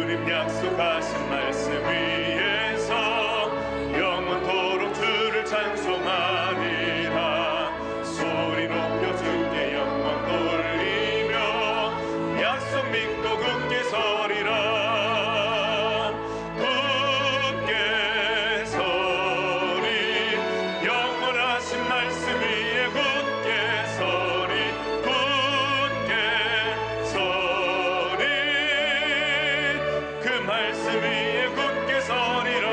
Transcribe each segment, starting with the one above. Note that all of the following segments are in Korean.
주님 약속하신 말씀 위에서 영원토록 주를 찬송하리라. 소리 높여 주께 영광 돌리며 약속 믿고 굳게 서리라. 굳게 서리 영원하신 말씀 위에 굳게 서리. 굳게 서리 그 말씀 위에 굳게 서리라.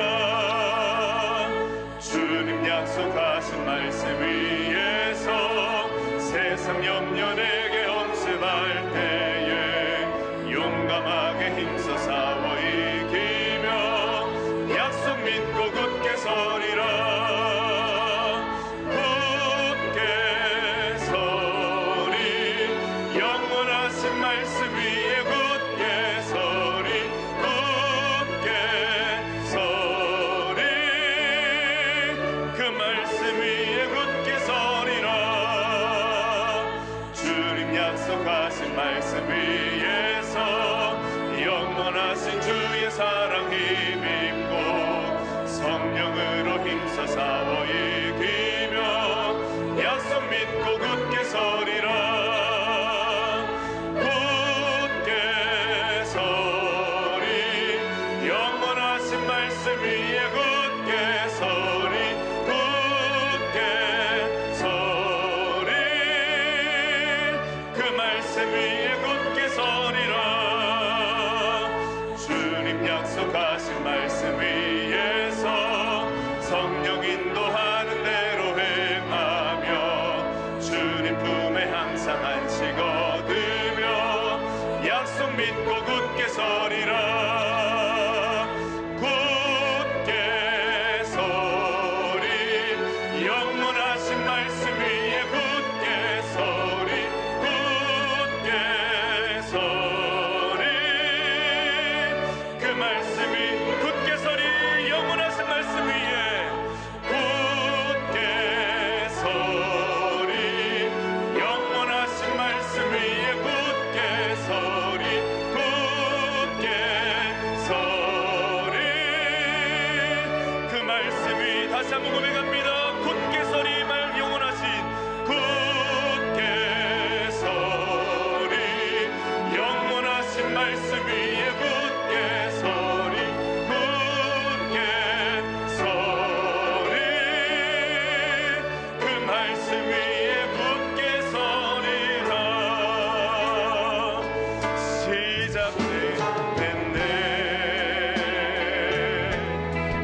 주님 약속하신 말씀 위에서 세상 염려 내게 엄습할 때에 용감하게 힘써 싸워 이기며 약속 믿고 굳게 서리라. 굳게 서리 영원하신 말씀 위에 굳게 서리. 굳게 서리 그 말씀 위에 굳게 서리라. 주님 약속하신 말씀 위에서 영원하신 주의 사랑 힘입고 성령으로 힘써 싸워 이기며 약속 믿고 굳게 서리라. 굳게 서리 영원하신 말씀 위에 굳게 서리. 굳게 서리 그 말씀 위에 굳게 서리라. 주님 약속하신 말씀 위에서 성령 인도하는 대로 행하며 주님 품에 항상 안식 얻으며 약속 믿고 굳게 서리라. 굳게 서리 영원하신 말씀 위에 굳게 서리. 굳게 서리 그 말씀이 굳게 서리 영원하신 말씀 위에 굳게 서리 영원하신 말씀 위에 굳게 서리. 굳게 서리 그 말씀이 다시 한번 고백합니다. 굳게 서리 말 영원하신 굳게 서리 영원하신 말씀 위에 굳게 서리. 굳게 서리 그 말씀 위에 굳게 서리라. 시작됐네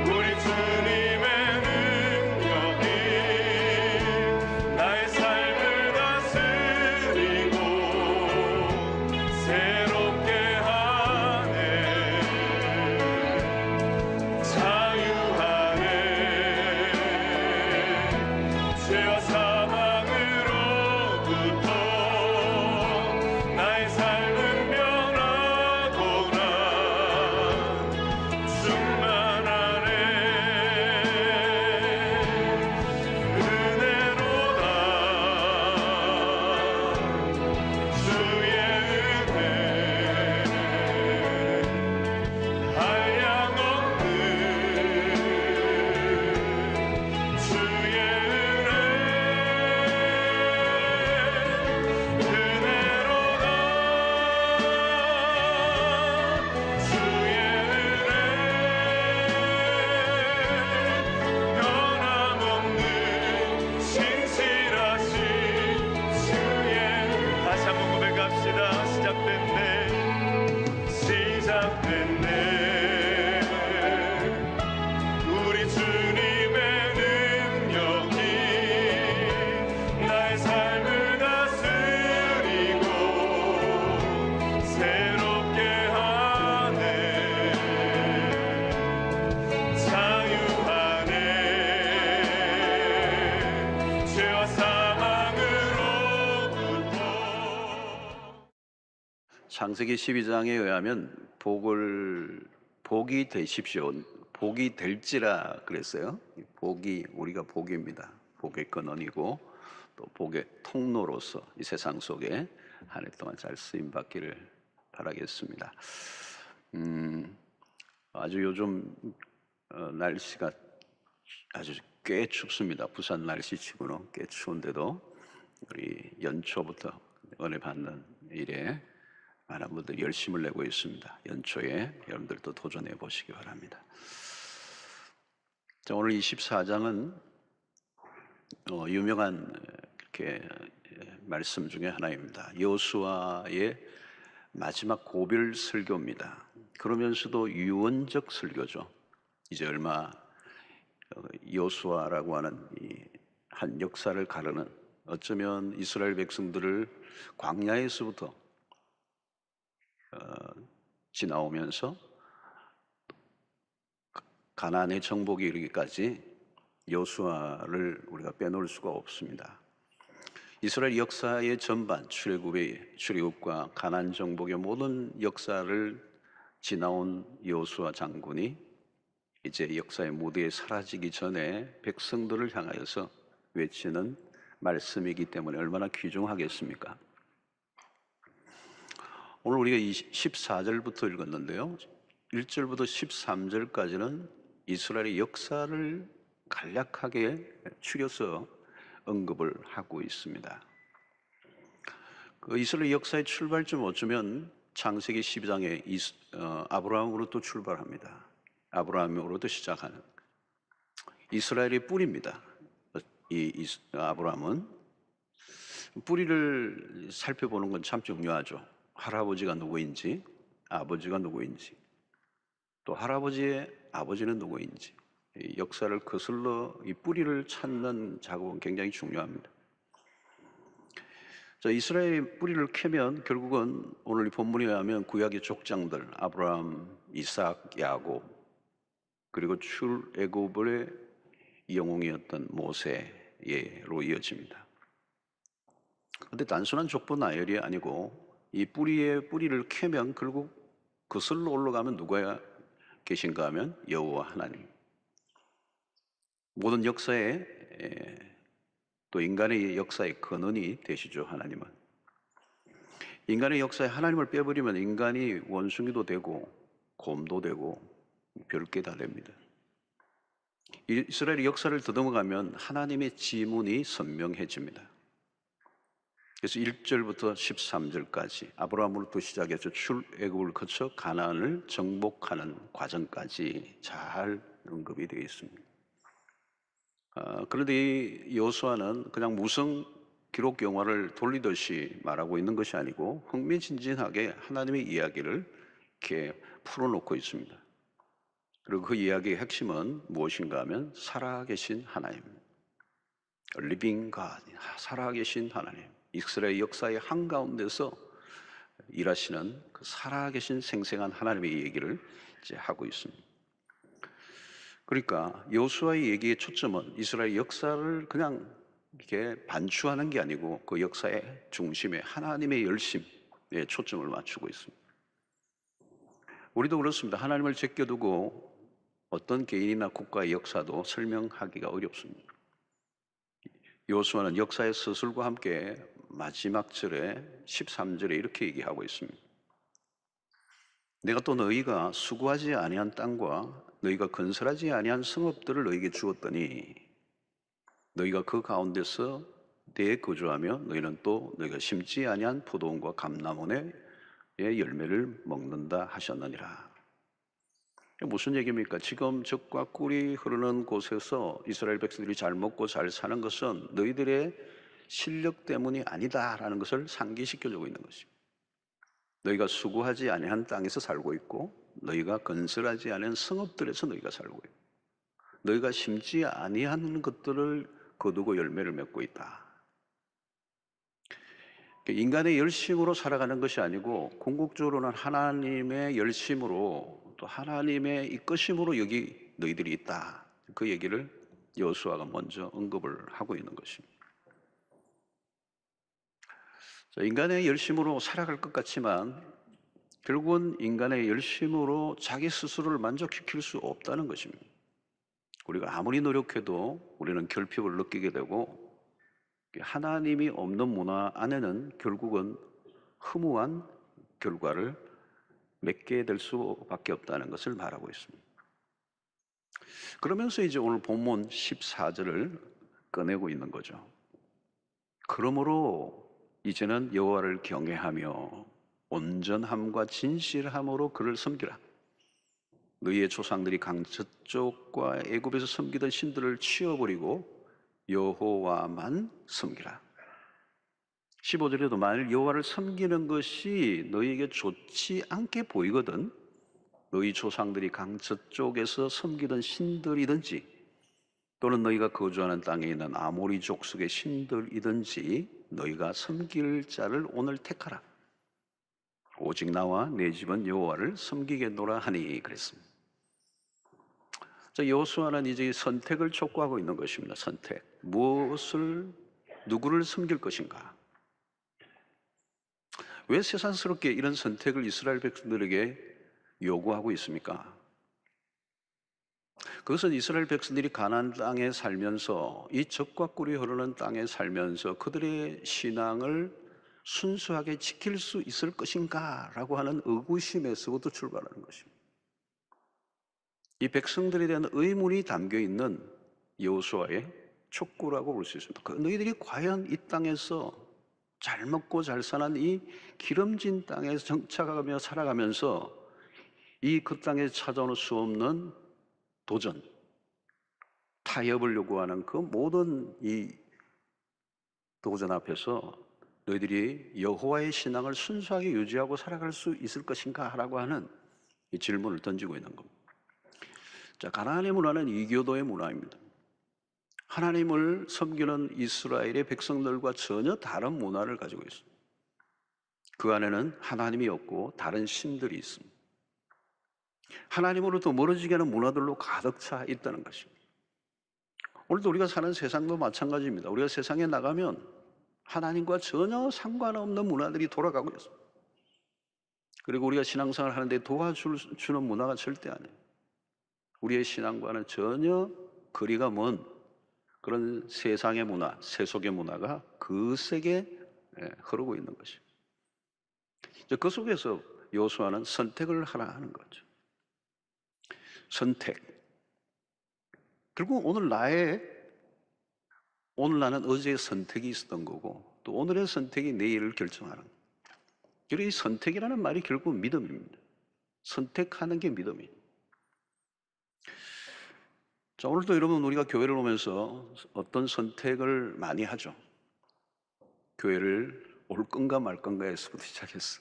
우리 주님의 능력이 나의 삶을 다스리고 새롭게 하네. 자유하네. 죄와 사망으로부터 나의 삶은 변하구나. 충만하네. 은혜로다. 주의 은혜 한량없는 주의 은혜로다. 주의 은혜 변함없는 신실하신 주의 다시 한번 고백합시다. 시작됐네. 시작됐네 우리 주님의 능력이 나의 삶을 다스리고 새롭게 하네. 자유하네. 죄와 사망으로부터. 창세기 12장에 의하면 복이 되십시오. 복이 될지라 그랬어요. 복이 우리가 복입니다. 복의 근원이고 또 복의 통로로서 이 세상 속에 한 해 동안 잘 쓰임 받기를 바라겠습니다. 아주 요즘 날씨가 아주 꽤 춥습니다. 부산 날씨치고는 꽤 추운데도 우리 연초부터 은혜 받는 일에 많은 분들이 열심을 내고 있습니다. 연초에 여러분들도 도전해 보시기 바랍니다. 자, 오늘 24장은 유명한 이렇게 말씀 중에 하나입니다. 여호수아의 마지막 고별 설교입니다. 그러면서도 유언적 설교죠. 이제 얼마 여호수아라고 하는 이 한 역사를 가르는, 어쩌면 이스라엘 백성들을 광야에서부터 지나오면서 가나안의 정복에 이르기까지 여호수아를 우리가 빼놓을 수가 없습니다. 이스라엘 역사의 전반, 출애굽과 가나안 정복의 모든 역사를 지나온 여호수아 장군이 이제 역사의 무대에 사라지기 전에 백성들을 향하여서 외치는 말씀이기 때문에 얼마나 귀중하겠습니까? 오늘 우리가 14절부터 읽었는데요, 1절부터 13절까지는 이스라엘의 역사를 간략하게 추려서 언급을 하고 있습니다. 그 이스라엘 역사의 출발점, 어쩌면 창세기 12장에 아브라함으로부터 출발합니다. 아브라함으로부터 시작하는 이스라엘의 뿌리입니다. 이 아브라함은 뿌리를 살펴보는 건 참 중요하죠. 할아버지가 누구인지, 아버지가 누구인지, 또 할아버지의 아버지는 누구인지, 이 역사를 거슬러 이 뿌리를 찾는 작업은 굉장히 중요합니다. 자, 이스라엘의 뿌리를 캐면 결국은 오늘 이 본문에 의하면 구약의 족장들 아브라함, 이삭, 야곱, 그리고 출애굽의 영웅이었던 모세로 이어집니다. 그런데 단순한 족보 나열이 아니고 이 뿌리를 캐면 결국 거슬러 올라가면 누가 계신가 하면 여호와 하나님. 모든 역사에 또 인간의 역사의 근원이 되시죠. 하나님은 인간의 역사에 하나님을 빼버리면 인간이 원숭이도 되고 곰도 되고 별게 다 됩니다. 이스라엘의 역사를 더듬어가면 하나님의 지문이 선명해집니다. 그래서 1절부터 13절까지 아브라함으로부터 시작해서 출애굽을 거쳐 가나안을 정복하는 과정까지 잘 언급이 되어 있습니다. 그런데 이 여호수아는 그냥 무성 기록 영화를 돌리듯이 말하고 있는 것이 아니고 흥미진진하게 하나님의 이야기를 이렇게 풀어놓고 있습니다. 그리고 그 이야기의 핵심은 무엇인가 하면 살아계신 하나님, Living God, 살아계신 하나님, 이스라엘 역사의 한가운데서 일하시는 그 살아계신 생생한 하나님의 얘기를 이제 하고 있습니다. 그러니까 여호수아의 얘기의 초점은 이스라엘 역사를 그냥 이렇게 반추하는 게 아니고 그 역사의 중심에 하나님의 열심에 초점을 맞추고 있습니다. 우리도 그렇습니다. 하나님을 제껴두고 어떤 개인이나 국가의 역사도 설명하기가 어렵습니다. 여호수아는 역사의 서술과 함께 마지막 절에 13절에 이렇게 얘기하고 있습니다. 내가 또 너희가 수고하지 아니한 땅과 너희가 건설하지 아니한 성읍들을 너희에게 주었더니 너희가 그 가운데서 거주하며 너희는 또 너희가 심지 아니한 포도원과 감람원의 열매를 먹는다 하셨느니라. 무슨 얘기입니까? 지금 젖과 꿀이 흐르는 곳에서 이스라엘 백성들이 잘 먹고 잘 사는 것은 너희들의 실력 때문이 아니다라는 것을 상기시켜주고 있는 것입니다. 너희가 수고하지 아니한 땅에서 살고 있고 너희가 건설하지 않은 성읍들에서 너희가 살고 있고 너희가 심지 아니한 것들을 거두고 열매를 맺고 있다. 인간의 열심으로 살아가는 것이 아니고 궁극적으로는 하나님의 열심으로 또 하나님의 이끄심으로 여기 너희들이 있다. 그 얘기를 여호수아가 먼저 언급을 하고 있는 것입니다. 인간의 열심으로 살아갈 것 같지만 결국은 인간의 열심으로 자기 스스로를 만족시킬 수 없다는 것입니다. 우리가 아무리 노력해도 우리는 결핍을 느끼게 되고 하나님이 없는 문화 안에는 결국은 허무한 결과를 맺게 될 수밖에 없다는 것을 말하고 있습니다. 그러면서 이제 오늘 본문 14절을 꺼내고 있는 거죠. 그러므로 이제는 여호와를 경외하며 온전함과 진실함으로 그를 섬기라. 너희의 조상들이 강저쪽과 애굽에서 섬기던 신들을 치워버리고 여호와만 섬기라. 15절에도 만일 여호와를 섬기는 것이 너희에게 좋지 않게 보이거든 너희 조상들이 강저쪽에서 섬기던 신들이든지 또는 너희가 거주하는 땅에 있는 아모리 족속의 신들이든지 너희가 섬길 자를 오늘 택하라. 오직 나와 내 집은 여호와를 섬기겠노라 하니 그랬습니다. 자, 여호수아는 이제 선택을 촉구하고 있는 것입니다. 선택. 누구를 섬길 것인가? 왜 세상스럽게 이런 선택을 이스라엘 백성들에게 요구하고 있습니까? 그것은 이스라엘 백성들이 가나안 땅에 살면서 이 적과 꿀이 흐르는 땅에 살면서 그들의 신앙을 순수하게 지킬 수 있을 것인가? 라고 하는 의구심에서부터 출발하는 것입니다. 이 백성들에 대한 의문이 담겨 있는 여호수아의 촉구라고 볼 수 있습니다. 너희들이 과연 이 땅에서 잘 먹고 잘 사는 이 기름진 땅에서 정착하며 살아가면서 그 땅에 찾아올 수 없는 도전, 타협을 요구하는 그 모든 이 도전 앞에서 너희들이 여호와의 신앙을 순수하게 유지하고 살아갈 수 있을 것인가? 라고 하는 이 질문을 던지고 있는 겁니다. 자, 가나안의 문화는 이교도의 문화입니다. 하나님을 섬기는 이스라엘의 백성들과 전혀 다른 문화를 가지고 있습니다. 그 안에는 하나님이 없고 다른 신들이 있습니다. 하나님으로부터 멀어지게 하는 문화들로 가득 차 있다는 것입니다. 오늘도 우리가 사는 세상도 마찬가지입니다. 우리가 세상에 나가면 하나님과 전혀 상관없는 문화들이 돌아가고 있습니다. 그리고 우리가 신앙생활을 하는데 도와주는 문화가 절대 아니에요. 우리의 신앙과는 전혀 거리가 먼 그런 세상의 문화, 세속의 문화가 거세게 흐르고 있는 것입니다. 그 속에서 여호수아는 선택을 하라 하는 거죠. 선택. 결국 오늘 나는 어제의 선택이 있었던 거고 또 오늘의 선택이 내일을 결정하는 거예요. 그리고 이 선택이라는 말이 결국 믿음입니다. 선택하는 게 믿음이에요. 자, 오늘도 여러분 우리가 교회를 오면서 어떤 선택을 많이 하죠. 교회를 올 건가 말 건가에서부터 시작했어.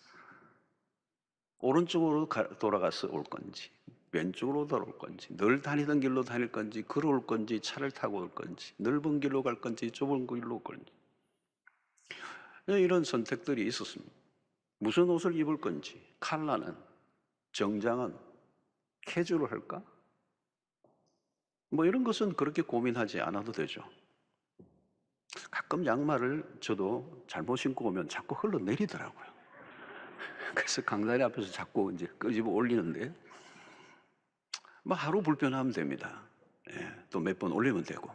오른쪽으로 돌아가서 올 건지 왼쪽으로 돌아올 건지 늘 다니던 길로 다닐 건지 걸어올 건지 차를 타고 올 건지 넓은 길로 갈 건지 좁은 길로 올 건지 이런 선택들이 있었습니다. 무슨 옷을 입을 건지 컬러는 정장은 캐주얼을 할까? 이런 것은 그렇게 고민하지 않아도 되죠. 가끔 양말을 저도 잘못 신고 오면 자꾸 흘러내리더라고요. 그래서 강다리 앞에서 자꾸 이제 끄집어 올리는데 하루 불편하면 됩니다. 또 몇 번 올리면 되고.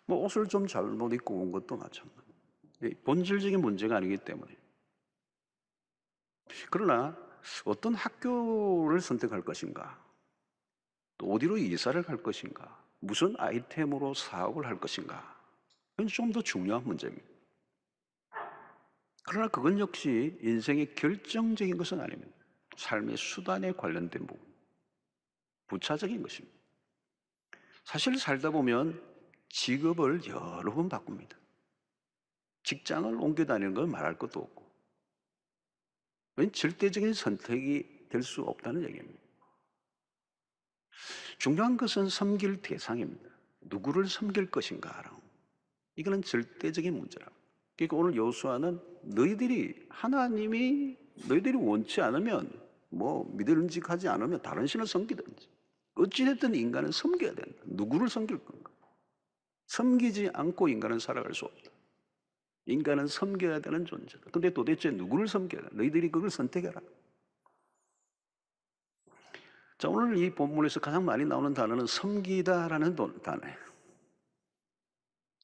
옷을 좀 잘못 입고 온 것도 마찬가지예요. 본질적인 문제가 아니기 때문에. 그러나 어떤 학교를 선택할 것인가? 또 어디로 이사를 갈 것인가? 무슨 아이템으로 사업을 할 것인가? 그건 좀 더 중요한 문제입니다. 그러나 그건 역시 인생의 결정적인 것은 아닙니다. 삶의 수단에 관련된 부분, 부차적인 것입니다. 사실 살다 보면 직업을 여러 번 바꿉니다. 직장을 옮겨 다니는 건 말할 것도 없고 그건 절대적인 선택이 될 수 없다는 얘기입니다. 중요한 것은 섬길 대상입니다. 누구를 섬길 것인가? 이거는 절대적인 문제라고. 그러니까 오늘 여호수아는 너희들이 원치 않으면 믿음직하지 않으면 다른 신을 섬기든지 어찌됐든 인간은 섬겨야 된다. 누구를 섬길 건가? 섬기지 않고 인간은 살아갈 수 없다. 인간은 섬겨야 되는 존재다. 근데 도대체 누구를 섬겨야 돼? 너희들이 그걸 선택해라. 자, 오늘 이 본문에서 가장 많이 나오는 단어는 섬기다라는 단어예요.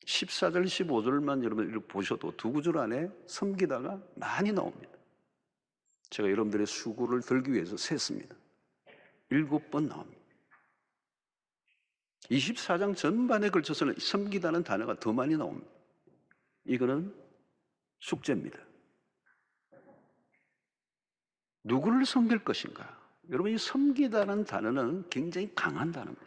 14절, 15절만 여러분 보셔도 두 구절 안에 섬기다가 많이 나옵니다. 제가 여러분들의 수고를 들기 위해서 셌습니다. 7번 나옵니다. 24장 전반에 걸쳐서는 섬기다는 단어가 더 많이 나옵니다. 이거는 숙제입니다. 누구를 섬길 것인가? 여러분, 이 섬기다는 단어는 굉장히 강한 단어입니다.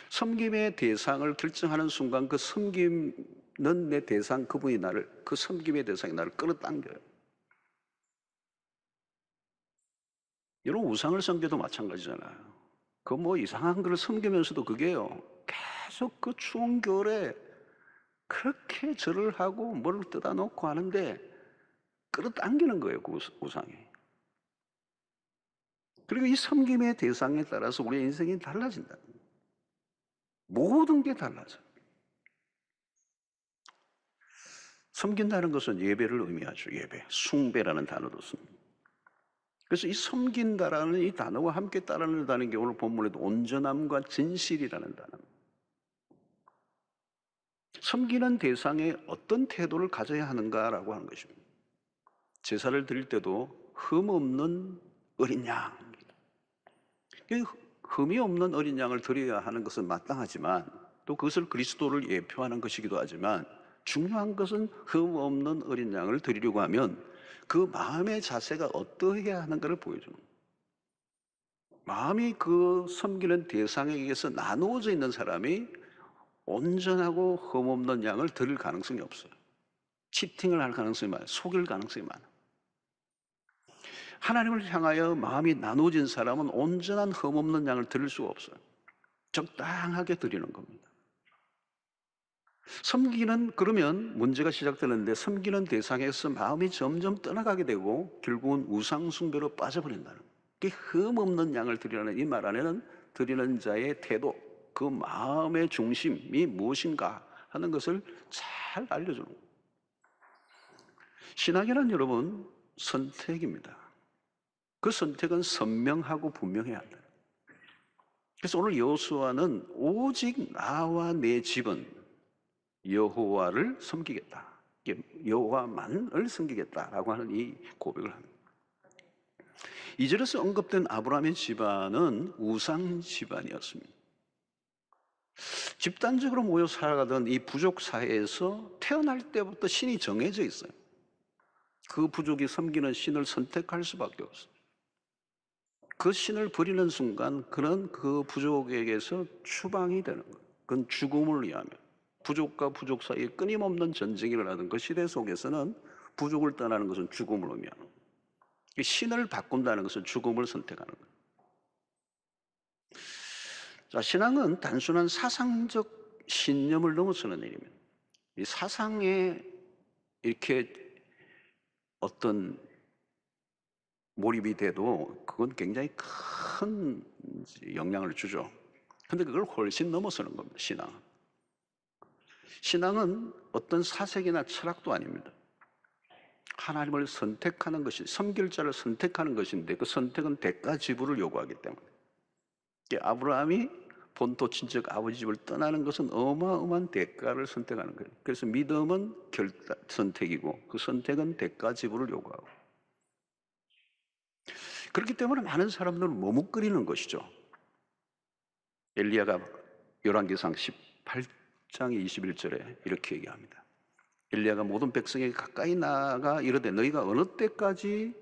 섬김의 대상을 결정하는 순간 그 섬기는 내 대상, 그분이 나를, 그 섬김의 대상이 나를 끌어당겨요. 여러분, 우상을 섬겨도 마찬가지잖아요. 그 뭐 이상한 거를 섬기면서도 그게요, 계속 그 추운 겨울에 그렇게 절을 하고 뭐를 뜯어 놓고 하는데 끌어당기는 거예요, 그 우상이. 그리고 이 섬김의 대상에 따라서 우리의 인생이 달라진다. 모든 게 달라져요. 섬긴다는 것은 예배를 의미하죠. 예배, 숭배라는 단어도 씁니다. 그래서 이 섬긴다라는 이 단어와 함께 따라는다는 게 오늘 본문에도 온전함과 진실이라는 단어입니다. 섬기는 대상에 어떤 태도를 가져야 하는가라고 하는 것입니다. 제사를 드릴 때도 흠 없는 어린 양입니다. 흠이 없는 어린 양을 드려야 하는 것은 마땅하지만 또 그것을 그리스도를 예표하는 것이기도 하지만 중요한 것은 흠 없는 어린 양을 드리려고 하면 그 마음의 자세가 어떠해야 하는가를 보여주는 거예요. 마음이 그 섬기는 대상에 의해서 나누어져 있는 사람이 온전하고 흠 없는 양을 드릴 가능성이 없어요. 치팅을 할 가능성이 많아요. 속일 가능성이 많아요. 하나님을 향하여 마음이 나누어진 사람은 온전한 흠 없는 양을 드릴 수가 없어요. 적당하게 드리는 겁니다. 섬기는, 그러면 문제가 시작되는데 섬기는 대상에서 마음이 점점 떠나가게 되고 결국은 우상숭배로 빠져버린다는 거예요. 흠 없는 양을 드리라는 이 말 안에는 드리는 자의 태도, 그 마음의 중심이 무엇인가 하는 것을 잘 알려주는 거예요. 신앙이란 여러분 선택입니다. 그 선택은 선명하고 분명해야 한다. 그래서 오늘 여호수아는 오직 나와 내 집은 여호와를 섬기겠다, 여호와만을 섬기겠다라고 하는 이 고백을 합니다. 2절에서 언급된 아브라함의 집안은 우상 집안이었습니다. 집단적으로 모여 살아가던 이 부족 사회에서 태어날 때부터 신이 정해져 있어요. 그 부족이 섬기는 신을 선택할 수밖에 없어요. 그 신을 버리는 순간 그는 그 부족에게서 추방이 되는 거예요. 그건 죽음을 위하며, 부족과 부족 사이에 끊임없는 전쟁이 일어나는 그 시대 속에서는 부족을 떠나는 것은 죽음을 의미하는 거예요. 신을 바꾼다는 것은 죽음을 선택하는 거예요. 자, 신앙은 단순한 사상적 신념을 넘어서는 일입니다. 이 사상에 이렇게 어떤 몰입이 돼도 그건 굉장히 큰 영향을 주죠. 근데 그걸 훨씬 넘어서는 겁니다, 신앙은. 신앙은 어떤 사색이나 철학도 아닙니다. 하나님을 선택하는 것이, 섬길 자를 선택하는 것인데 그 선택은 대가 지불을 요구하기 때문에 아브라함이 본토 친척 아버지 집을 떠나는 것은 어마어마한 대가를 선택하는 거예요. 그래서 믿음은 선택이고 그 선택은 대가 지불을 요구하고, 그렇기 때문에 많은 사람들은 머뭇거리는 것이죠. 엘리야가 열왕기상 18장 21절에 이렇게 얘기합니다. 엘리야가 모든 백성에게 가까이 나아가 이르되 너희가 어느 때까지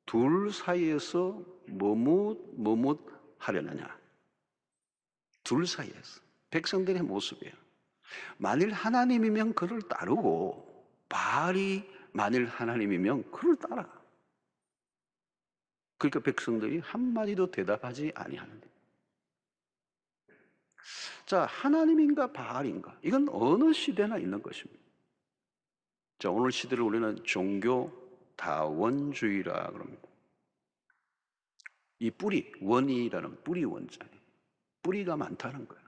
둘 사이에서 머뭇하려느냐. 둘 사이에서, 백성들의 모습이에요. 만일 하나님이면 그를 따르고 바알이 만일 하나님이면 그를 따라. 그러니까 백성들이 한마디도 대답하지 아니하는데, 자, 하나님인가 바알인가, 이건 어느 시대나 있는 것입니다. 자, 오늘 시대를 우리는 종교 다원주의라 그럽니다. 이 뿌리, 원이라는 뿌리 원자예요. 뿌리가 많다는 거예요.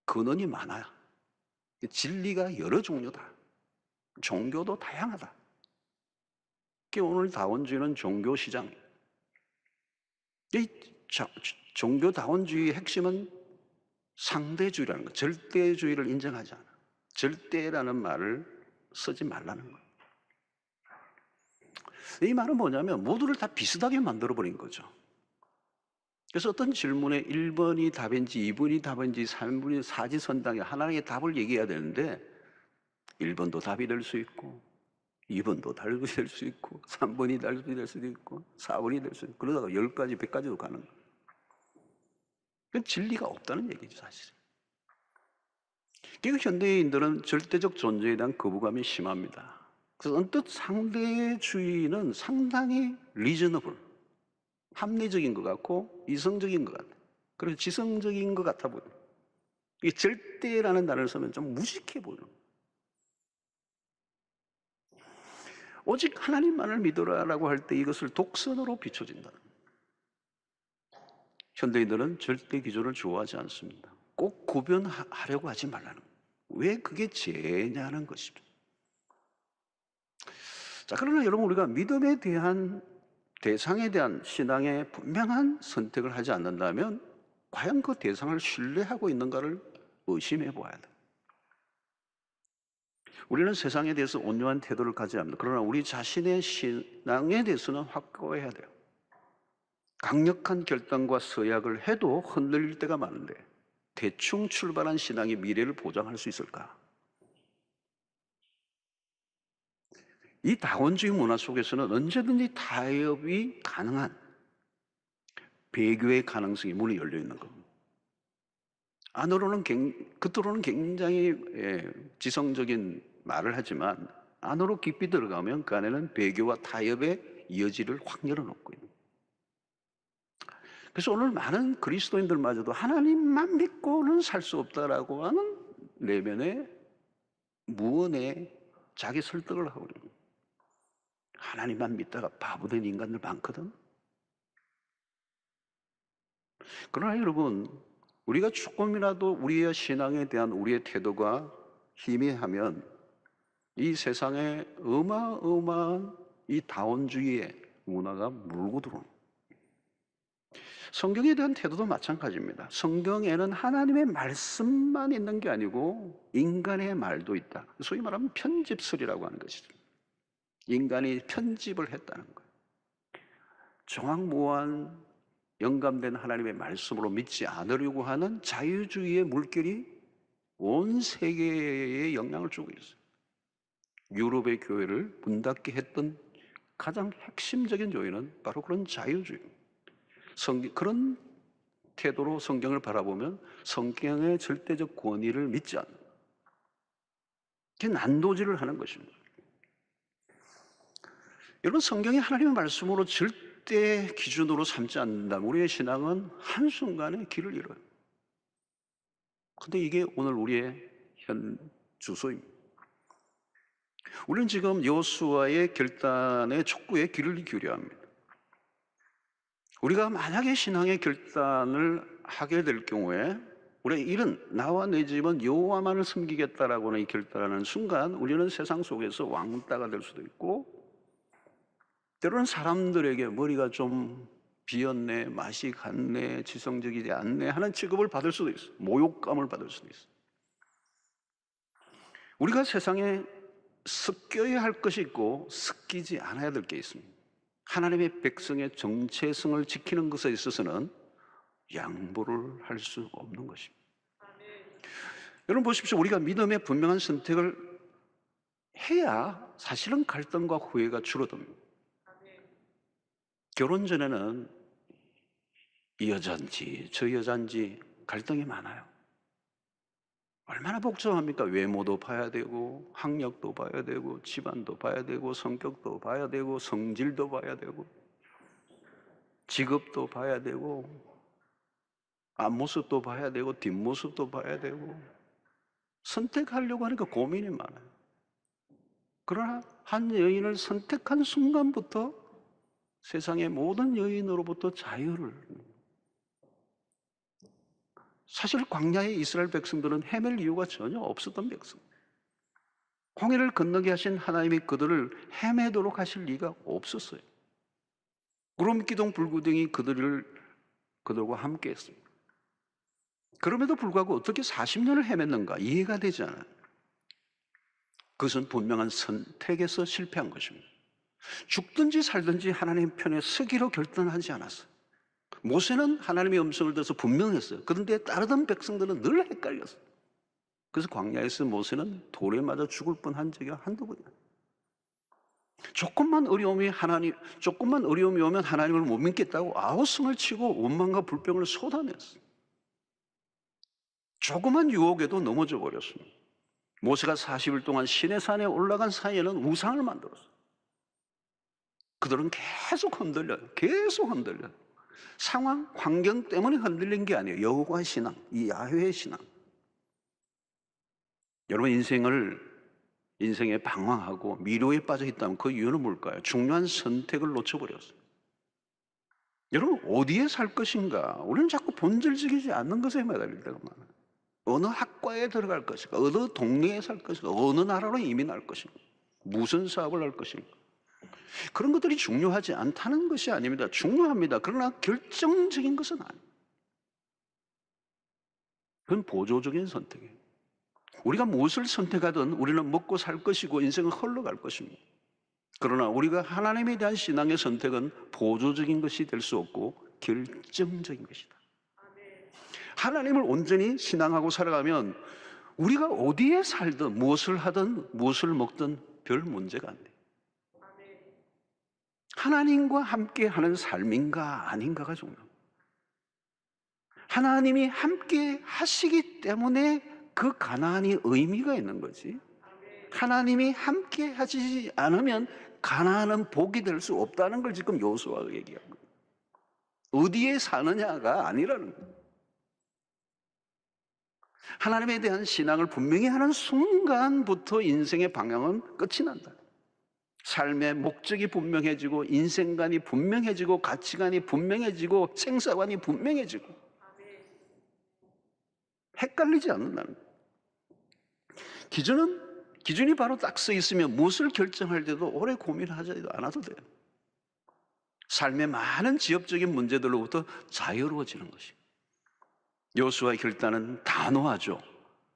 근원이 많아요. 진리가 여러 종류다. 종교도 다양하다. 오늘 다원주의는 종교 시장이에요. 이 종교 다원주의의 핵심은 상대주의라는 거, 절대주의를 인정하지 않아. 절대라는 말을 쓰지 말라는 거예요. 이 말은 뭐냐면 모두를 다 비슷하게 만들어버린 거죠. 그래서 어떤 질문에 1번이 답인지 2번이 답인지 3번이 사지선당에 하나의 답을 얘기해야 되는데 1번도 답이 될 수 있고 2번도 답이 될 수 있고 3번이 답이 될 수도 있고 4번이 될 수 있고 그러다가 10가지 100가지도 가는 거예요. 그건 진리가 없다는 얘기죠 사실. 그러니까 현대인들은 절대적 존재에 대한 거부감이 심합니다. 그래서 언뜻 상대주의는 상당히 리저너블, 합리적인 것 같고 이성적인 것 같아요. 그리고 지성적인 것 같아 보여요. 이 절대라는 단어를 쓰면 좀 무식해 보여요. 오직 하나님만을 믿어라라고 할 때 이것을 독선으로 비춰진다. 현대인들은 절대 기준을 좋아하지 않습니다. 꼭 구별하려고 하지 말라는 거예요. 왜 그게 죄냐는 것입니다. 자, 그러나 여러분 우리가 믿음에 대한 대상에 대한 신앙의 분명한 선택을 하지 않는다면 과연 그 대상을 신뢰하고 있는가를 의심해 보아야 돼요. 우리는 세상에 대해서 온유한 태도를 가져야 합니다. 그러나 우리 자신의 신앙에 대해서는 확고해야 돼요. 강력한 결단과 서약을 해도 흔들릴 때가 많은데 대충 출발한 신앙이 미래를 보장할 수 있을까? 이 다원주의 문화 속에서는 언제든지 타협이 가능한 배교의 가능성이 문이 열려 있는 겁니다. 겉으로는 굉장히 지성적인 말을 하지만 안으로 깊이 들어가면 그 안에는 배교와 타협의 여지를 확 열어놓고 있는. 그래서 오늘 많은 그리스도인들마저도 하나님만 믿고는 살 수 없다라고 하는 내면의 무언의 자기 설득을 하고 있는. 하나님만 믿다가 바보된 인간들 많거든. 그러나 여러분, 우리가 조금이라도 우리의 신앙에 대한 우리의 태도가 희미하면 이 세상에 어마어마한 이 다원주의의 문화가 물고 들어옵니다. 성경에 대한 태도도 마찬가지입니다. 성경에는 하나님의 말씀만 있는 게 아니고 인간의 말도 있다. 소위 말하면 편집설이라고 하는 것이죠. 인간이 편집을 했다는 거예요. 정확무한 영감된 하나님의 말씀으로 믿지 않으려고 하는 자유주의의 물결이 온 세계에 영향을 주고 있어요. 유럽의 교회를 문 닫게 했던 가장 핵심적인 요인은 바로 그런 자유주의입니다. 그런 태도로 성경을 바라보면 성경의 절대적 권위를 믿지 않는 그게 난도질을 하는 것입니다. 여러분, 성경이 하나님의 말씀으로 절대 기준으로 삼지 않는다면 우리의 신앙은 한순간에 길을 잃어요. 근데 이게 오늘 우리의 현 주소입니다. 우리는 지금 여호수아의 결단의 촉구에 귀를 기울여야 합니다. 우리가 만약에 신앙의 결단을 하게 될 경우에 우리가 이런 나와 내 집은 여호와만을 섬기겠다라고 하는 이 결단하는 순간 우리는 세상 속에서 왕따가 될 수도 있고 때로는 사람들에게 머리가 좀 비었네, 맛이 갔네, 지성적이지 않네 하는 취급을 받을 수도 있어요. 모욕감을 받을 수도 있어요. 우리가 세상에 섞여야 할 것이 있고 섞이지 않아야 될 게 있습니다. 하나님의 백성의 정체성을 지키는 것에 있어서는 양보를 할 수 없는 것입니다. 여러분 보십시오. 우리가 믿음의 분명한 선택을 해야 사실은 갈등과 후회가 줄어듭니다. 결혼 전에는 이 여자인지 저 여자인지 갈등이 많아요. 얼마나 복잡합니까? 외모도 봐야 되고 학력도 봐야 되고 집안도 봐야 되고 성격도 봐야 되고 성질도 봐야 되고 직업도 봐야 되고 앞모습도 봐야 되고 뒷모습도 봐야 되고 선택하려고 하니까 고민이 많아요. 그러나 한 여인을 선택한 순간부터 세상의 모든 여인으로부터 자유를 사실 광야의 이스라엘 백성들은 헤맬 이유가 전혀 없었던 백성. 홍해를 건너게 하신 하나님이 그들을 헤매도록 하실 리가 없었어요. 구름 기둥 불구덩이 그들과 함께 했습니다. 그럼에도 불구하고 어떻게 40년을 헤맸는가 이해가 되지 않아요. 그것은 분명한 선택에서 실패한 것입니다. 죽든지 살든지 하나님 편에 서기로 결단하지 않았어요. 모세는 하나님의 음성을 들어서 분명했어요. 그런데 따르던 백성들은 늘 헷갈렸어요. 그래서 광야에서 모세는 돌에 맞아 죽을 뻔한 적이 한두 번이에요. 조금만 어려움이 오면 하나님을 못 믿겠다고 아우성을 치고 원망과 불평을 쏟아냈어요. 조그만 유혹에도 넘어져 버렸습니다. 모세가 40일 동안 시내산에 올라간 사이에는 우상을 만들었어요. 그들은 계속 흔들려요. 상황, 환경 때문에 흔들린 게 아니에요. 여호와 신앙, 이 야훼의 신앙. 여러분 인생에 방황하고 미로에 빠져 있다면 그 이유는 뭘까요? 중요한 선택을 놓쳐버렸어요. 여러분 어디에 살 것인가? 우리는 자꾸 본질적이지 않는 것에 매달릴 때가 많아요. 어느 학과에 들어갈 것인가? 어느 동네에 살 것인가? 어느 나라로 이민할 것인가? 무슨 사업을 할 것인가? 그런 것들이 중요하지 않다는 것이 아닙니다. 중요합니다. 그러나 결정적인 것은 아니에요. 그건 보조적인 선택이에요. 우리가 무엇을 선택하든 우리는 먹고 살 것이고 인생은 흘러갈 것입니다. 그러나 우리가 하나님에 대한 신앙의 선택은 보조적인 것이 될 수 없고 결정적인 것이다. 하나님을 온전히 신앙하고 살아가면 우리가 어디에 살든 무엇을 하든 무엇을 먹든 별 문제가 안 돼요. 하나님과 함께 하는 삶인가 아닌가가 중요합니다. 하나님이 함께 하시기 때문에 그 가나안이 의미가 있는 거지. 하나님이 함께 하시지 않으면 가나안은 복이 될 수 없다는 걸 지금 여호수아가 얘기한 거예요. 어디에 사느냐가 아니라는 거예요. 하나님에 대한 신앙을 분명히 하는 순간부터 인생의 방향은 끝이 난다. 삶의 목적이 분명해지고 인생관이 분명해지고 가치관이 분명해지고 생사관이 분명해지고 헷갈리지 않는다는 거예요. 기준이 바로 딱 서 있으면 무엇을 결정할 때도 오래 고민하지 않아도 돼요. 삶의 많은 지역적인 문제들로부터 자유로워지는 것이에요. 여호수아의 결단은 단호하죠.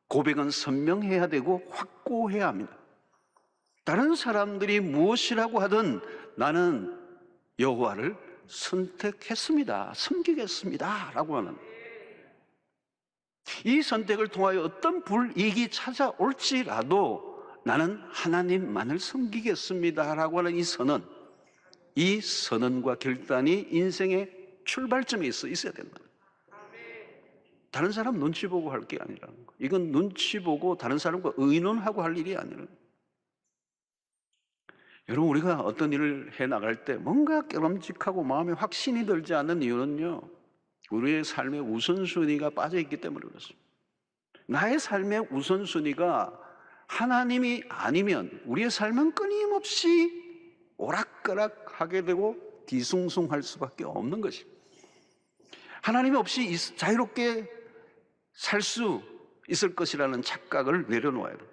고백은 선명해야 되고 확고해야 합니다. 다른 사람들이 무엇이라고 하든 나는 여호와를 선택했습니다. 섬기겠습니다. 라고 하는 이 선택을 통하여 어떤 불이익이 찾아올지라도 나는 하나님만을 섬기겠습니다. 라고 하는 이 선언과 결단이 인생의 출발점에 있어야 된다. 다른 사람 눈치 보고 할 게 아니라는 거. 이건 눈치 보고 다른 사람과 의논하고 할 일이 아니라는 거. 여러분 우리가 어떤 일을 해나갈 때 뭔가 깨름직하고 마음에 확신이 들지 않는 이유는요, 우리의 삶의 우선순위가 빠져있기 때문에 그렇습니다. 나의 삶의 우선순위가 하나님이 아니면 우리의 삶은 끊임없이 오락가락하게 되고 뒤숭숭할 수밖에 없는 것입니다. 하나님이 없이 자유롭게 살 수 있을 것이라는 착각을 내려놓아야 돼요.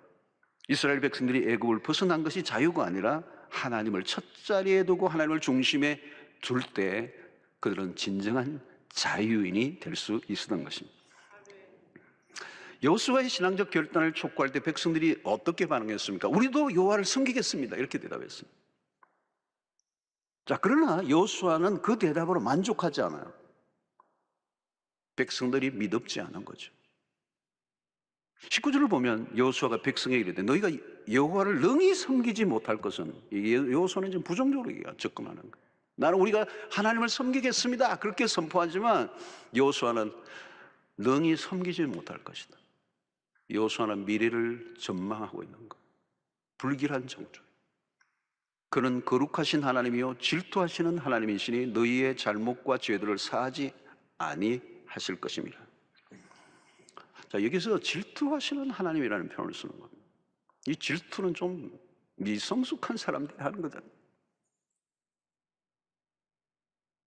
이스라엘 백성들이 애굽을 벗어난 것이 자유가 아니라 하나님을 첫 자리에 두고 하나님을 중심에 둘 때 그들은 진정한 자유인이 될 수 있었던 것입니다. 여호수아의 신앙적 결단을 촉구할 때 백성들이 어떻게 반응했습니까? 우리도 여호와를 섬기겠습니다. 이렇게 대답했습니다. 자, 그러나 여호수아는 그 대답으로 만족하지 않아요. 백성들이 믿음지 않은 거죠. 19절을 보면 여호수아가 백성에게 이르되 너희가 여호와를 능히 섬기지 못할 것은, 여호수아는 지금 부정적으로 접근하는 거예요. 나는 우리가 하나님을 섬기겠습니다 그렇게 선포하지만 여호수아는 능히 섬기지 못할 것이다. 여호수아는 미래를 전망하고 있는 거예요. 불길한 정조. 그는 거룩하신 하나님이요 질투하시는 하나님이시니 너희의 잘못과 죄들을 사하지 아니하실 것입니다. 자, 여기서 질투하시는 하나님이라는 표현을 쓰는 겁니다. 이 질투는 좀 미성숙한 사람들이 하는 거잖아요.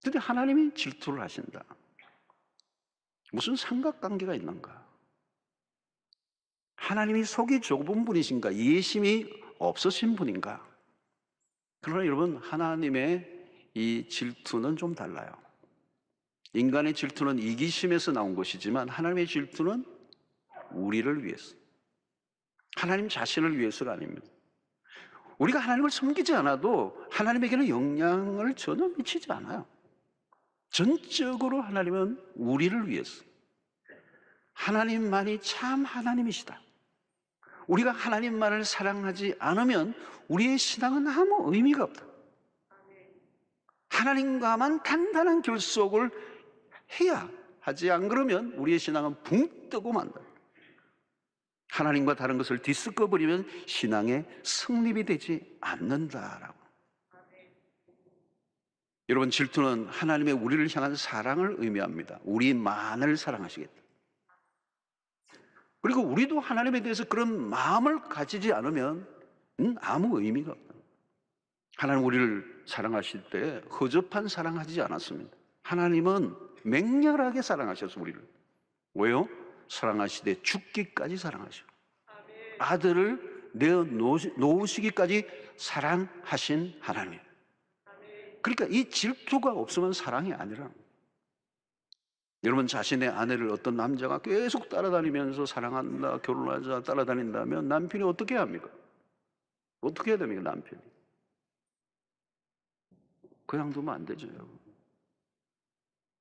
그런데 하나님이 질투를 하신다. 무슨 삼각관계가 있는가? 하나님이 속이 좁은 분이신가? 이해심이 없으신 분인가? 그러나 여러분, 하나님의 이 질투는 좀 달라요. 인간의 질투는 이기심에서 나온 것이지만 하나님의 질투는 우리를 위해서, 하나님 자신을 위해서가 아닙니다. 우리가 하나님을 섬기지 않아도 하나님에게는 영향을 전혀 미치지 않아요. 전적으로 하나님은 우리를 위해서, 하나님만이 참 하나님이시다. 우리가 하나님만을 사랑하지 않으면 우리의 신앙은 아무 의미가 없다. 하나님과만 단단한 결속을 해야 하지, 안 그러면 우리의 신앙은 붕 뜨고 만다. 하나님과 다른 것을 뒤섞어 버리면 신앙의 성립이 되지 않는다라고. 여러분, 질투는 하나님의 우리를 향한 사랑을 의미합니다. 우리만을 사랑하시겠다. 그리고 우리도 하나님에 대해서 그런 마음을 가지지 않으면 아무 의미가 없다. 하나님 우리를 사랑하실 때 허접한 사랑하지 않았습니다. 하나님은 맹렬하게 사랑하셔서 우리를. 왜요? 사랑하시되 죽기까지 사랑하셔. 아들을 내어 놓으시기까지 사랑하신 하나님. 그러니까 이 질투가 없으면 사랑이 아니라. 여러분, 자신의 아내를 어떤 남자가 계속 따라다니면서 사랑한다, 결혼하자 따라다닌다면 남편이 어떻게 해야 합니까? 어떻게 해야 됩니까, 남편이? 그냥 두면 안 되죠.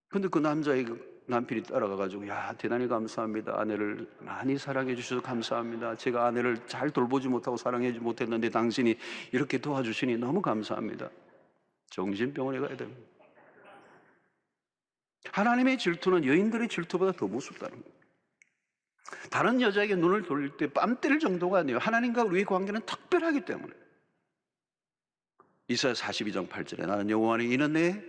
근데 그 남편이 따라가가지고, 야, 대단히 감사합니다. 아내를 많이 사랑해 주셔서 감사합니다. 제가 아내를 잘 돌보지 못하고 사랑하지 못했는데 당신이 이렇게 도와주시니 너무 감사합니다. 정신병원에 가야 됩니다. 하나님의 질투는 여인들의 질투보다 더 무섭다는 거예요. 다른 여자에게 눈을 돌릴 때 뺨 때릴 정도가 아니에요. 하나님과 우리의 관계는 특별하기 때문에. 이사야 42장 8절에 나는 여호와니 이는 내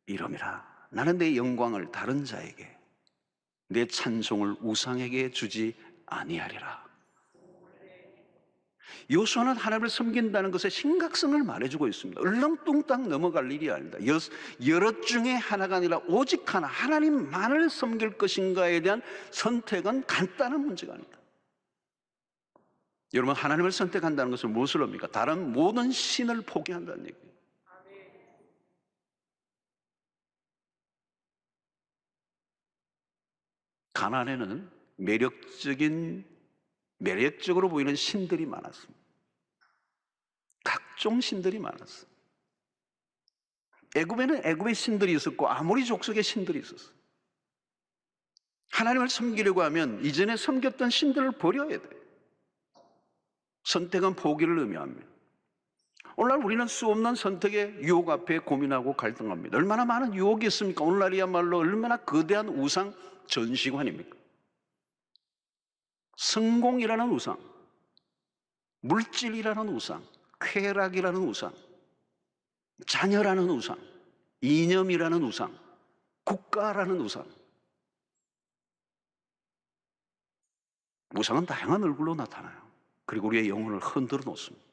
이름이라. 나는 내 영광을 다른 자에게, 내 찬송을 우상에게 주지 아니하리라. 요수아는 하나님을 섬긴다는 것의 심각성을 말해주고 있습니다. 얼렁뚱땅 넘어갈 일이 아니다. 여럿 중에 하나가 아니라 오직 하나, 하나님만을 섬길 것인가에 대한 선택은 간단한 문제가 아니다. 여러분, 하나님을 선택한다는 것은 무엇을 합니까? 다른 모든 신을 포기한다는 얘기예요. 가나안에는 매력적으로 보이는 신들이 많았습니다. 각종 신들이 많았어요. 애굽에는 애굽의 신들이 있었고 아모리 족속의 신들이 있었어요. 하나님을 섬기려고 하면 이전에 섬겼던 신들을 버려야 돼요. 선택은 포기를 의미합니다. 오늘날 우리는 수없는 선택의 유혹 앞에 고민하고 갈등합니다. 얼마나 많은 유혹이 있습니까? 오늘날이야말로 얼마나 거대한 우상 전시관입니까? 성공이라는 우상, 물질이라는 우상, 쾌락이라는 우상, 자녀라는 우상, 이념이라는 우상, 국가라는 우상. 우상은 다양한 얼굴로 나타나요. 그리고 우리의 영혼을 흔들어 놓습니다.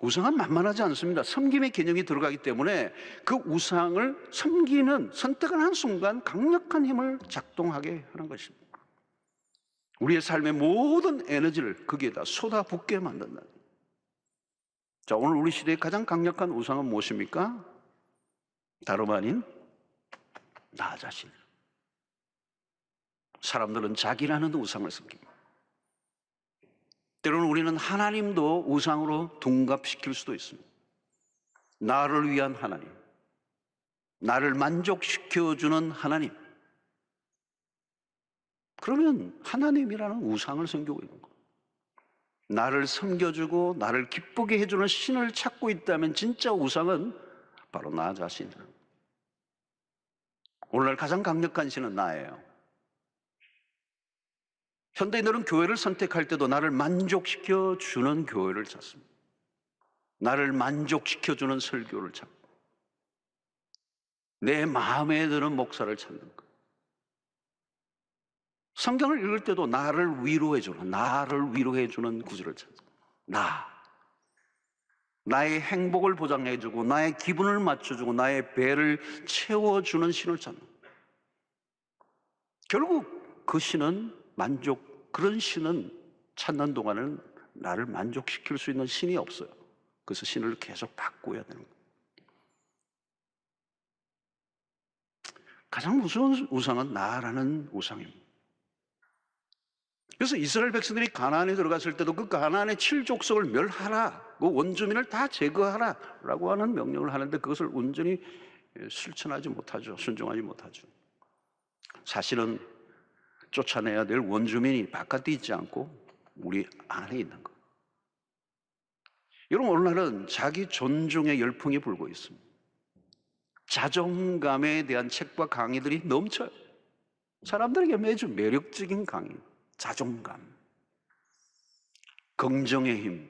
우상은 만만하지 않습니다. 섬김의 개념이 들어가기 때문에 그 우상을 섬기는 선택을 한 순간 강력한 힘을 작동하게 하는 것입니다. 우리의 삶의 모든 에너지를 거기에다 쏟아붓게 만든다. 자, 오늘 우리 시대의 가장 강력한 우상은 무엇입니까? 다름 아닌 나 자신. 사람들은 자기라는 우상을 섬깁니다. 때로는 우리는 하나님도 우상으로 둔갑시킬 수도 있습니다. 나를 위한 하나님, 나를 만족시켜주는 하나님. 그러면 하나님이라는 우상을 섬기고 있는 거예요. 나를 섬겨주고 나를 기쁘게 해주는 신을 찾고 있다면 진짜 우상은 바로 나 자신이에요. 오늘날 가장 강력한 신은 나예요. 현대인들은 교회를 선택할 때도 나를 만족시켜주는 교회를 찾습니다. 나를 만족시켜주는 설교를 찾고 내 마음에 드는 목사를 찾는 것. 성경을 읽을 때도 나를 위로해주는 구절을 찾습니다. 나의 행복을 보장해주고 나의 기분을 맞춰주고 나의 배를 채워주는 신을 찾는 거예요. 결국 그 신은 그런 신은 찾는 동안은 나를 만족시킬 수 있는 신이 없어요. 그래서 신을 계속 바꿔야 되는 거예요. 가장 무서운 우상은 나라는 우상입니다. 그래서 이스라엘 백성들이 가나안에 들어갔을 때도 그 가나안의 7족속을 멸하라, 그 원주민을 다 제거하라라고 하는 명령을 하는데 그것을 온전히 실천하지 못하죠. 순종하지 못하죠. 사실은 쫓아내야 될 원주민이 바깥에 있지 않고 우리 안에 있는 것. 여러분, 오늘날은 자기 존중의 열풍이 불고 있습니다. 자존감에 대한 책과 강의들이 넘쳐요. 사람들에게 매주 매력적인 강의, 자존감, 긍정의 힘,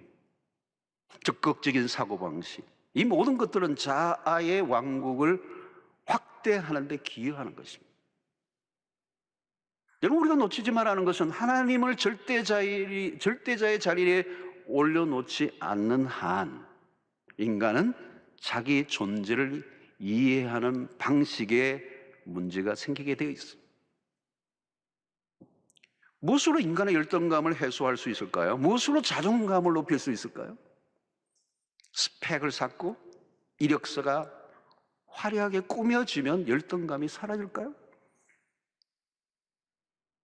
적극적인 사고방식, 이 모든 것들은 자아의 왕국을 확대하는 데 기여하는 것입니다. 여러분, 우리가 놓치지 말라는 것은 하나님을 절대자의 자리에 올려놓지 않는 한 인간은 자기 존재를 이해하는 방식에 문제가 생기게 되어 있습니다. 무엇으로 인간의 열등감을 해소할 수 있을까요? 무엇으로 자존감을 높일 수 있을까요? 스펙을 쌓고 이력서가 화려하게 꾸며지면 열등감이 사라질까요?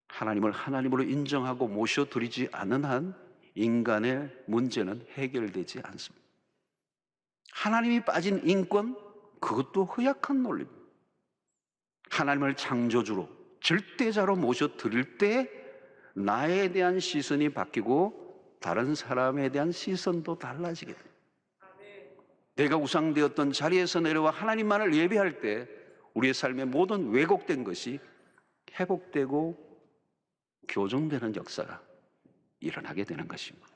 하나님을 하나님으로 인정하고 모셔드리지 않는 한 인간의 문제는 해결되지 않습니다. 하나님이 빠진 인권, 그것도 허약한 논리입니다. 하나님을 창조주로, 절대자로 모셔드릴 때 나에 대한 시선이 바뀌고 다른 사람에 대한 시선도 달라지게 됩니다. 내가 우상되었던 자리에서 내려와 하나님만을 예배할 때 우리의 삶의 모든 왜곡된 것이 회복되고 교정되는 역사가 일어나게 되는 것입니다.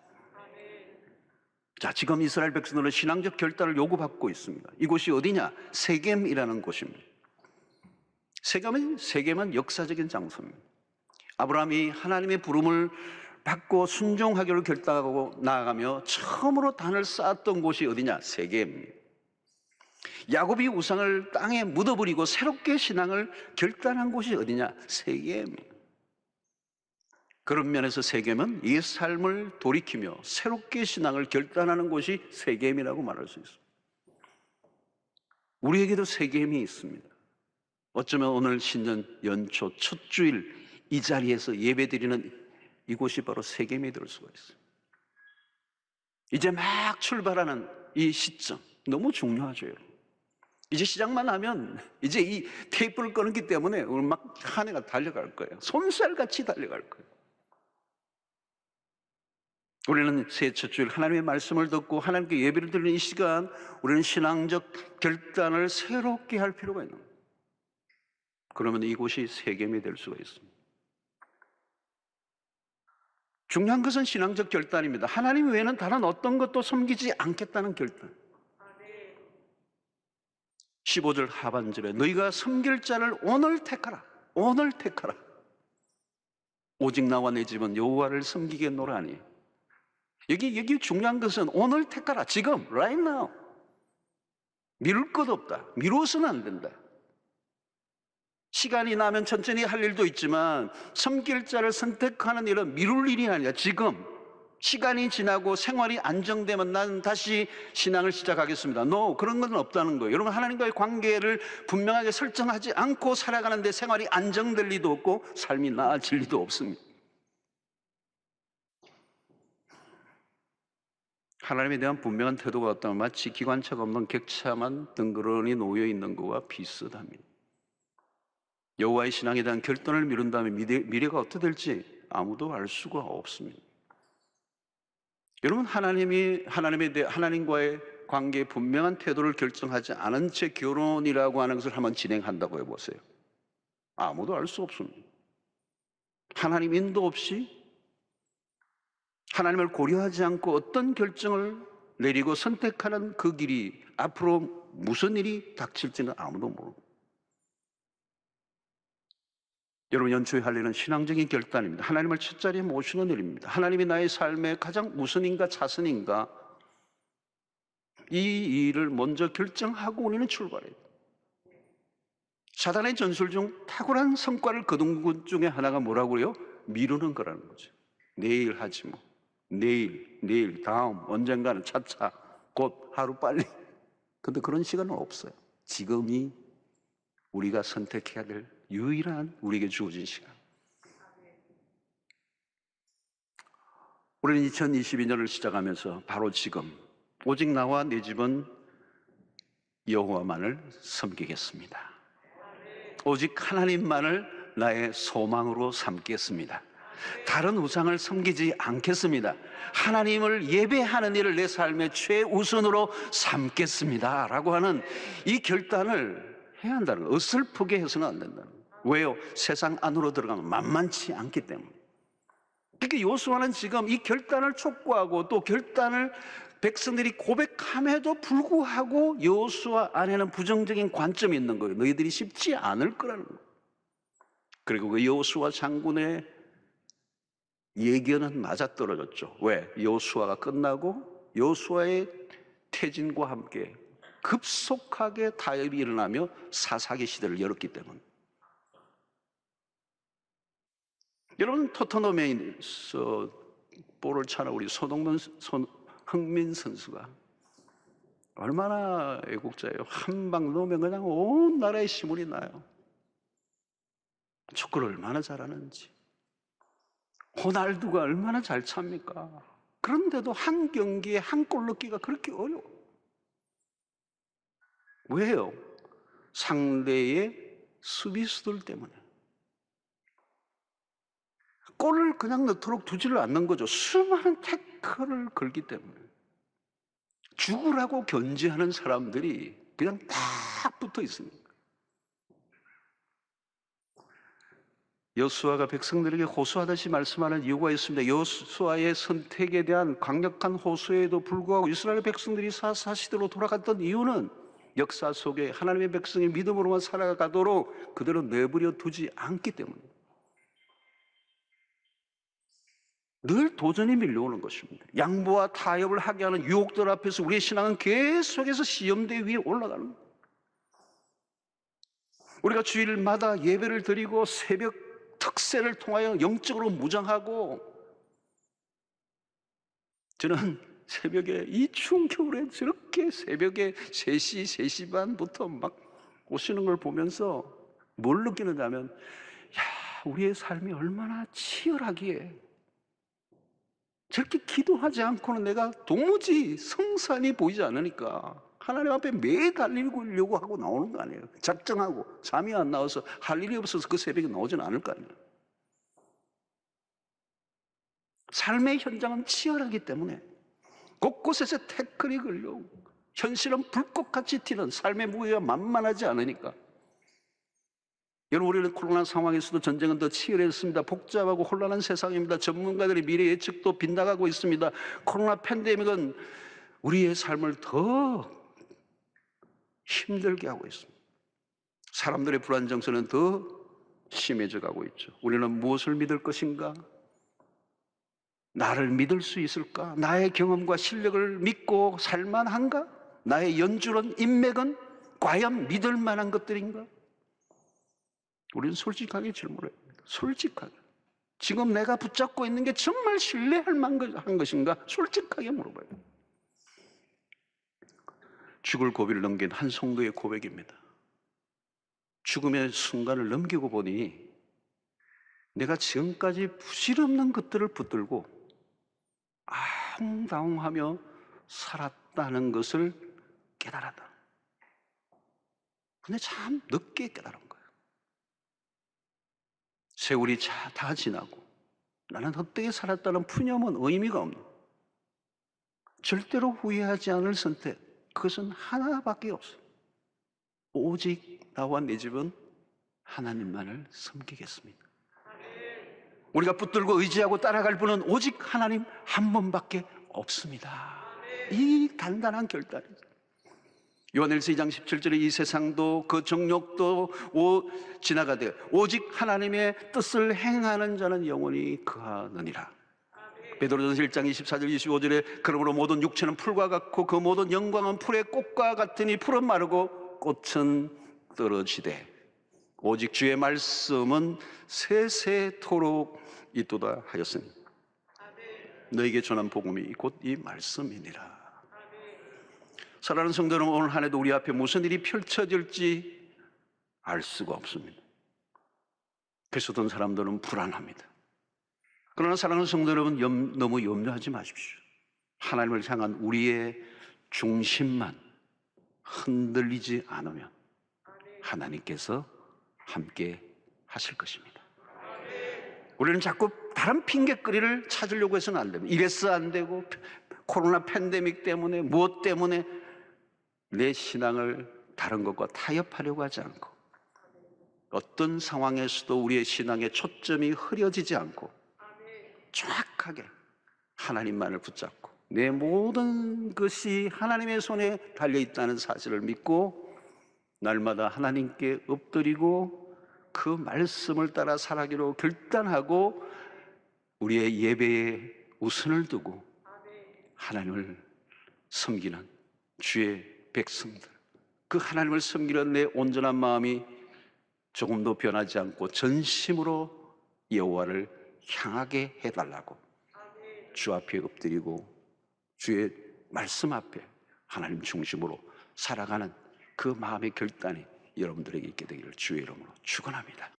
자, 지금 이스라엘 백성들은 신앙적 결단을 요구받고 있습니다. 이곳이 어디냐? 세겜이라는 곳입니다. 세겜은 역사적인 장소입니다. 아브라함이 하나님의 부름을 받고 순종하기로 결단하고 나아가며 처음으로 단을 쌓았던 곳이 어디냐? 세겜입니다. 야곱이 우상을 땅에 묻어버리고 새롭게 신앙을 결단한 곳이 어디냐? 세겜입니다. 그런 면에서 세겜은 이 삶을 돌이키며 새롭게 신앙을 결단하는 곳이 세겜이라고 말할 수 있습니다. 우리에게도 세겜이 있습니다. 어쩌면 오늘 신년 연초 첫 주일 이 자리에서 예배드리는 이곳이 바로 세겜이 될 수가 있어요. 이제 막 출발하는 이 시점 너무 중요하죠. 이제 시작만 하면 이제 이 테이프를 끊었기 때문에 오늘 막 한 해가 달려갈 거예요. 손살같이 달려갈 거예요. 우리는 새해 첫 주일 하나님의 말씀을 듣고 하나님께 예배를 드리는 이 시간, 우리는 신앙적 결단을 새롭게 할 필요가 있는 거예요. 그러면 이곳이 세겜이 될 수가 있습니다. 중요한 것은 신앙적 결단입니다. 하나님 외에는 다른 어떤 것도 섬기지 않겠다는 결단. 15절 하반절에 너희가 섬길 자를 오늘 택하라. 오늘 택하라. 오직 나와 내 집은 여호와를 섬기겠노라니. 여기 중요한 것은 오늘 택하라. 지금, right now. 미룰 것 없다. 미루어서는 안 된다. 시간이 나면 천천히 할 일도 있지만 섬길 자를 선택하는 일은 미룰 일이 아니라 지금 시간이 지나고 생활이 안정되면 나는 다시 신앙을 시작하겠습니다. No, 그런 건 없다는 거예요. 여러분, 하나님과의 관계를 분명하게 설정하지 않고 살아가는데 생활이 안정될 리도 없고 삶이 나아질 리도 없습니다. 하나님에 대한 분명한 태도가 없다면 마치 기관차가 없는 객차만 덩그러니 놓여 있는 것과 비슷합니다. 여호와의 신앙에 대한 결단을 미룬다면 미래가 어떻게 될지 아무도 알 수가 없습니다. 여러분, 하나님과의 관계에 분명한 태도를 결정하지 않은 채 결혼이라고 하는 것을 한번 진행한다고 해보세요. 아무도 알 수 없습니다. 하나님 인도 없이 하나님을 고려하지 않고 어떤 결정을 내리고 선택하는 그 길이 앞으로 무슨 일이 닥칠지는 아무도 모릅니다. 여러분, 연초에 할 일은 신앙적인 결단입니다. 하나님을 첫 자리에 모시는 일입니다. 하나님이 나의 삶의 가장 우선인가 차선인가, 이 일을 먼저 결정하고 우리는 출발해야 돼요. 사단의 전술 중 탁월한 성과를 거둔 것 중에 하나가 뭐라고요? 미루는 거라는 거죠. 내일 하지 뭐. 내일, 다음, 언젠가는 차차, 곧, 하루빨리. 근데 그런 시간은 없어요. 지금이 우리가 선택해야 될 유일한 우리에게 주어진 시간. 우리는 2022년을 시작하면서 바로 지금 오직 나와 내 집은 여호와만을 섬기겠습니다. 오직 하나님만을 나의 소망으로 삼겠습니다. 다른 우상을 섬기지 않겠습니다. 하나님을 예배하는 일을 내 삶의 최우선으로 삼겠습니다 라고 하는 이 결단을 해야 한다는 거예요. 어설프게 해서는 안 된다는 거예요. 왜요? 세상 안으로 들어가면 만만치 않기 때문에. 그러니까 여호수아는 지금 이 결단을 촉구하고 또 결단을 백성들이 고백함에도 불구하고 여호수아 안에는 부정적인 관점이 있는 거예요. 너희들이 쉽지 않을 거라는 거예요. 그리고 그 여호수아 장군의 예견은 맞아떨어졌죠. 왜? 여호수아가 끝나고 여호수아의 퇴진과 함께 급속하게 타협이 일어나며 사사기 시대를 열었기 때문에. 여러분, 토트넘에서 볼을 차는 우리 손흥민 선수가 얼마나 애국자예요. 한 방 넣으면 그냥 온 나라에 시문이 나요. 축구를 얼마나 잘하는지. 호날두가 얼마나 잘 찹니까? 그런데도 한 경기에 한 골 넣기가 그렇게 어려워. 왜요? 상대의 수비수들 때문에. 골을 그냥 넣도록 두지를 않는 거죠. 수많은 태클을 걸기 때문에. 죽으라고 견제하는 사람들이 그냥 딱 붙어 있습니다. 여호수아가 백성들에게 호소하듯이 말씀하는 이유가 있습니다. 여호수아의 선택에 대한 강력한 호소에도 불구하고 이스라엘 백성들이 사사시대로 돌아갔던 이유는 역사 속에 하나님의 백성이 믿음으로만 살아가도록 그대로 내버려 두지 않기 때문입니다. 늘 도전이 밀려오는 것입니다. 양보와 타협을 하게 하는 유혹들 앞에서 우리의 신앙은 계속해서 시험대 위에 올라가는 거예요. 우리가 주일마다 예배를 드리고 새벽 특세를 통하여 영적으로 무장하고, 저는 새벽에 이 추운 겨울에 저렇게 새벽에 3시, 3시 반부터 막 오시는 걸 보면서 뭘 느끼느냐면, 우리의 삶이 얼마나 치열하기에 저렇게 기도하지 않고는 내가 도무지 성산이 보이지 않으니까 하나님 앞에 매일 달리려고 하고 나오는 거 아니에요. 작정하고 잠이 안 나와서 할 일이 없어서 그 새벽에 나오지는 않을 거 아니에요. 삶의 현장은 치열하기 때문에 곳곳에서 태클이 걸려오고 현실은 불꽃같이 튀는 삶의 무게가 만만하지 않으니까. 여러분, 우리는 코로나 상황에서도 전쟁은 더 치열했습니다. 복잡하고 혼란한 세상입니다. 전문가들의 미래 예측도 빗나가고 있습니다. 코로나 팬데믹은 우리의 삶을 더 힘들게 하고 있습니다. 사람들의 불안 정서는 더 심해져 가고 있죠. 우리는 무엇을 믿을 것인가? 나를 믿을 수 있을까? 나의 경험과 실력을 믿고 살만한가? 나의 연주론, 인맥은 과연 믿을 만한 것들인가? 우리는 솔직하게 질문해야 합니다. 솔직하게. 지금 내가 붙잡고 있는 게 정말 신뢰할 만한 것인가? 솔직하게 물어봐야 돼요. 죽을 고비를 넘긴 한 성도의 고백입니다. 죽음의 순간을 넘기고 보니 내가 지금까지 부질없는 것들을 붙들고 아웅다웅하며 살았다는 것을 깨달았다. 근데 참 늦게 깨달은 거예요. 세월이 다 지나고 나는 헛되게 살았다는 푸념은 의미가 없는, 절대로 후회하지 않을 선택, 그것은 하나밖에 없어요. 오직 나와 내 집은 하나님만을 섬기겠습니다. 우리가 붙들고 의지하고 따라갈 분은 오직 하나님 한 분밖에 없습니다. 이 단단한 결단이죠. 요한일서 2장 17절에 이 세상도 그 정욕도 지나가되 오직 하나님의 뜻을 행하는 자는 영원히 거하느니라. 베드로전서 1장 24절 25절에 그러므로 모든 육체는 풀과 같고 그 모든 영광은 풀의 꽃과 같으니 풀은 마르고 꽃은 떨어지되 오직 주의 말씀은 세세토록 있도다 하였으니 너에게 전한 복음이 곧 이 말씀이니라. 사랑하는 성도는 오늘 한 해도 우리 앞에 무슨 일이 펼쳐질지 알 수가 없습니다. 그래서 어떤 사람들은 불안합니다. 그러나 사랑하는 성도 여러분, 너무 염려하지 마십시오. 하나님을 향한 우리의 중심만 흔들리지 않으면 하나님께서 함께 하실 것입니다. 우리는 자꾸 다른 핑계거리를 찾으려고 해서는 안 됩니다. 이래서 안 되고, 코로나 팬데믹 때문에, 무엇 때문에 내 신앙을 다른 것과 타협하려고 하지 않고, 어떤 상황에서도 우리의 신앙의 초점이 흐려지지 않고 정확하게 하나님만을 붙잡고 내 모든 것이 하나님의 손에 달려있다는 사실을 믿고 날마다 하나님께 엎드리고 그 말씀을 따라 살아가기로 결단하고 우리의 예배에 우선을 두고 하나님을 섬기는 주의 백성들, 그 하나님을 섬기는 내 온전한 마음이 조금도 변하지 않고 전심으로 여호와를 향하게 해달라고 주 앞에 엎드리고 주의 말씀 앞에 하나님 중심으로 살아가는 그 마음의 결단이 여러분들에게 있게 되기를 주의 이름으로 축원합니다.